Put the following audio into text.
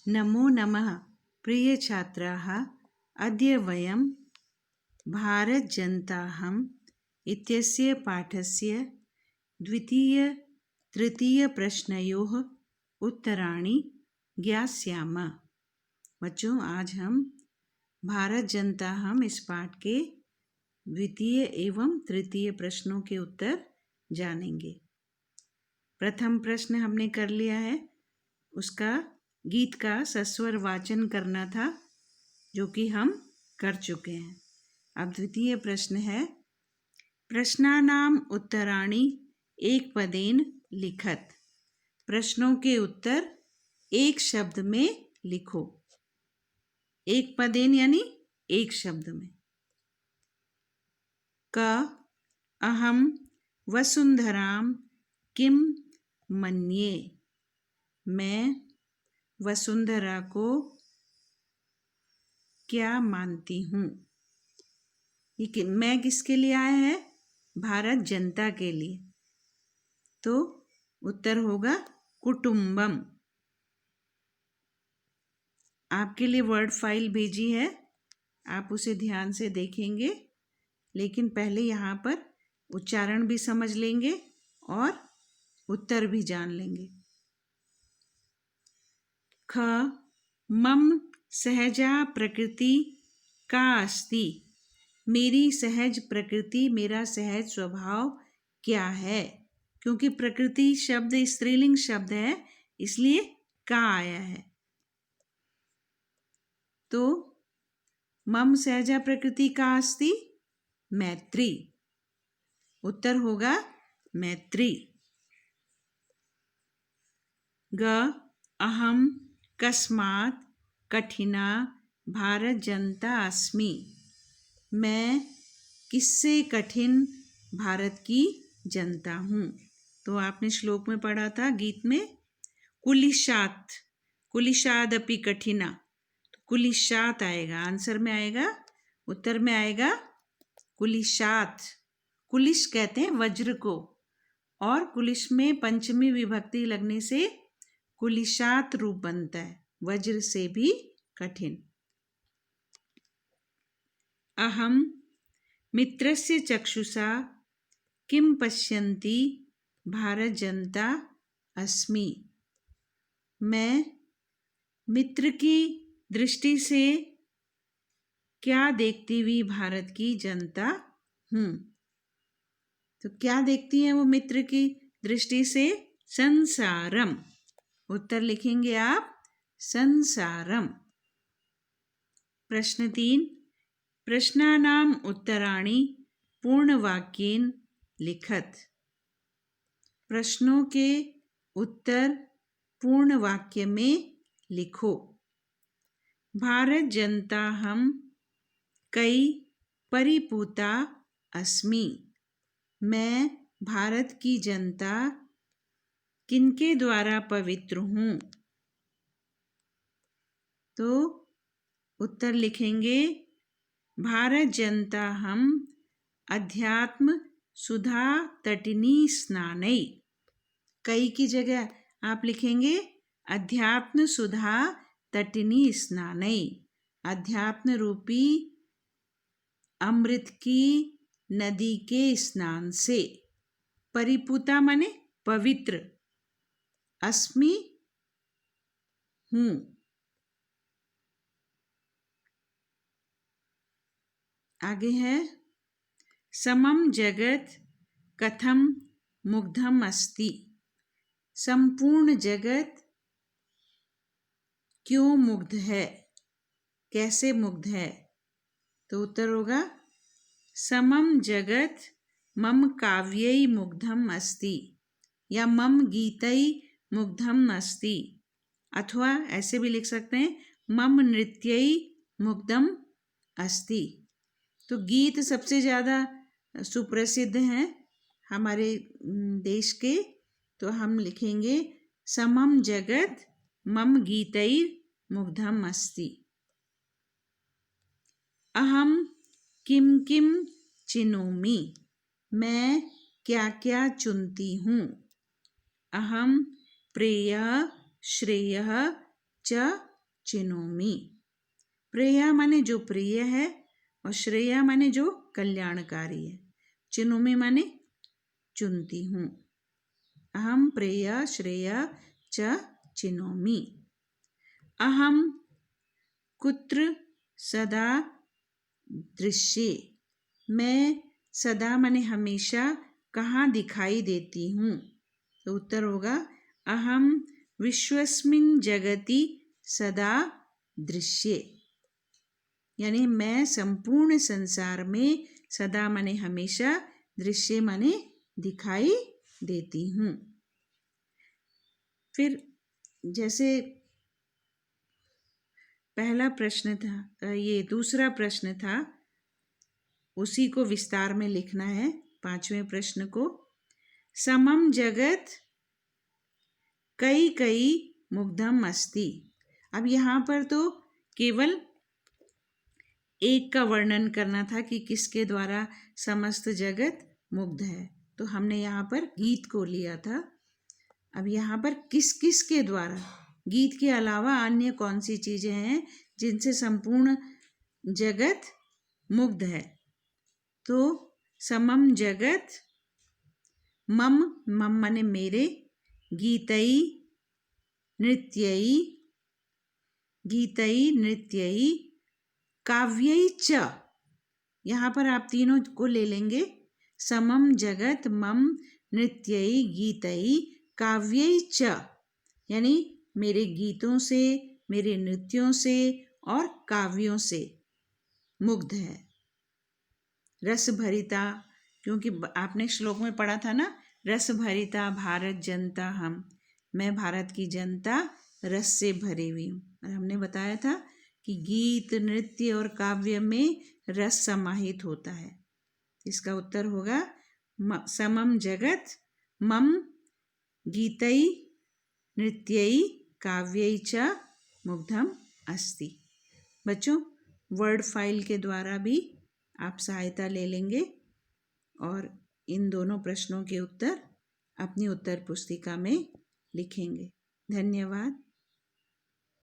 नमो नमः प्रिय छात्राः। अद्य वयं भारतजनताहम् इत्यस्य पाठस्य द्वितीय-तृतीय प्रश्नयोः उत्तराणि ज्ञास्यामः। बच्चों, आज हम भारत जनता हम इस पाठ के द्वितीय एवं तृतीय प्रश्नों के उत्तर जानेंगे। प्रथम प्रश्न हमने कर लिया है, उसका गीत का सस्वर वाचन करना था, जो कि हम कर चुके हैं। अब द्वितीय प्रश्न है, प्रश्नानाम उत्तराणि एकपदेन लिखत। प्रश्नों के उत्तर एक शब्द में लिखो। एक पदेन यानी एक शब्द में। क अहम वसुंधराम किम मन्ये। मैं वसुंधरा को क्या मानती हूँ। ये मैं किसके लिए आया है? भारत जनता के लिए। तो उत्तर होगा कुटुंबम। आपके लिए वर्ड फाइल भेजी है, आप उसे ध्यान से देखेंगे, लेकिन पहले यहाँ पर उच्चारण भी समझ लेंगे और उत्तर भी जान लेंगे। ख मम सहजा प्रकृति का अस्ति। मेरी सहज प्रकृति, मेरा सहज स्वभाव क्या है। क्योंकि प्रकृति शब्द स्त्रीलिंग शब्द है, इसलिए का आया है। तो मम सहजा प्रकृति का अस्ति, मैत्री। उत्तर होगा मैत्री। ग अहम कस्मात् कठिना भारत जनता अस्मि। मैं किससे कठिन भारत की जनता हूँ। तो आपने श्लोक में पढ़ा था, गीत में, कुलिशात, कुलिशादपि कठिना। तो कुलिशात आएगा, आंसर में आएगा, उत्तर में आएगा कुलिशात। कुलिश कहते हैं वज्र को, और कुलिश में पंचमी विभक्ति लगने से कुलिशात रूप बनता है, वज्र से भी कठिन। अहम मित्रस्य चक्षुषा किम पश्यन्ति भारत जनता अस्मि। मैं मित्र की दृष्टि से क्या देखती हुई भारत की जनता हूँ। तो क्या देखती हैं वो मित्र की दृष्टि से? संसारम। उत्तर लिखेंगे आप संसारम। प्रश्न 3, प्रश्नानाम उत्तराणि पूर्णवाक्येन लिखत। प्रश्नों के उत्तर पूर्ण वाक्य में लिखो। भारत जनता हम कई परिपूता अस्मि। मैं भारत की जनता किनके द्वारा पवित्र हूँ। तो उत्तर लिखेंगे, भारत जनता हम अध्यात्म सुधा तटिनी स्नानै। कई की जगह आप लिखेंगे अध्यात्म सुधा तटिनी स्नानै। अध्यात्म रूपी अमृत की नदी के स्नान से। परिपूता माने पवित्र, अस्मि हूँ। आगे है, समम जगत कथम मुग्धम अस्ति। संपूर्ण जगत क्यों मुग्ध है, कैसे मुग्ध है। तो उत्तर होगा, समम जगत मम काव्यै मुग्धम अस्ति, या मम गीतै मुग्धम अस्ति। अथवा ऐसे भी लिख सकते हैं, मम नृत्यै मुग्धम अस्ति। तो गीत सबसे ज़्यादा सुप्रसिद्ध हैं हमारे देश के, तो हम लिखेंगे समम जगत मम गीतैर मुग्धम अस्ति। अहम किम किम चिनोमि। मैं क्या क्या चुनती हूँ। अहम प्रेयः श्रेयः च चिनोमि। प्रेया माने जो प्रिय है और श्रेया माने जो कल्याणकारी है। चिनोमि माने चुनती हूँ। अहम प्रेया श्रेया च चिनोमि। अहम कुत्र सदा दृश्ये। मैं सदा माने हमेशा कहाँ दिखाई देती हूँ। तो उत्तर होगा अहम विश्वस्मिन् जगति सदा दृश्ये। यानी मैं संपूर्ण संसार में सदा माने हमेशा, दृश्य माने दिखाई देती हूँ। फिर जैसे पहला प्रश्न था, ये दूसरा प्रश्न था, उसी को विस्तार में लिखना है। 5वें प्रश्न को, समम जगत कई कई मुग्धम अस्ति। अब यहाँ पर तो केवल एक का वर्णन करना था कि किसके द्वारा समस्त जगत मुग्ध है, तो हमने यहाँ पर गीत को लिया था। अब यहाँ पर किस किस के द्वारा, गीत के अलावा अन्य कौन सी चीजें हैं जिनसे संपूर्ण जगत मुग्ध है। तो समम जगत, मम मम माने मेरे, गीतई नृत्यई, गीतई नृत्यई, काव्यई च। यहाँ पर आप तीनों को ले लेंगे, समम जगत मम नृत्यई गीतई काव्यई च, यानी मेरे गीतों से, मेरे नृत्यों से और काव्यों से मुग्ध है। रस भरिता, क्योंकि आपने श्लोक में पढ़ा था ना, रस भरिता भारत जनता हम, मैं भारत की जनता रस से भरी हुई हूँ। और हमने बताया था कि गीत नृत्य और काव्य में रस समाहित होता है। इसका उत्तर होगा समम जगत मम गीतई नृत्यई काव्यई च मुग्धम अस्ति। बच्चों, वर्ड फाइल के द्वारा भी आप सहायता ले लेंगे और इन दोनों प्रश्नों के उत्तर अपनी उत्तर पुस्तिका में लिखेंगे। धन्यवाद।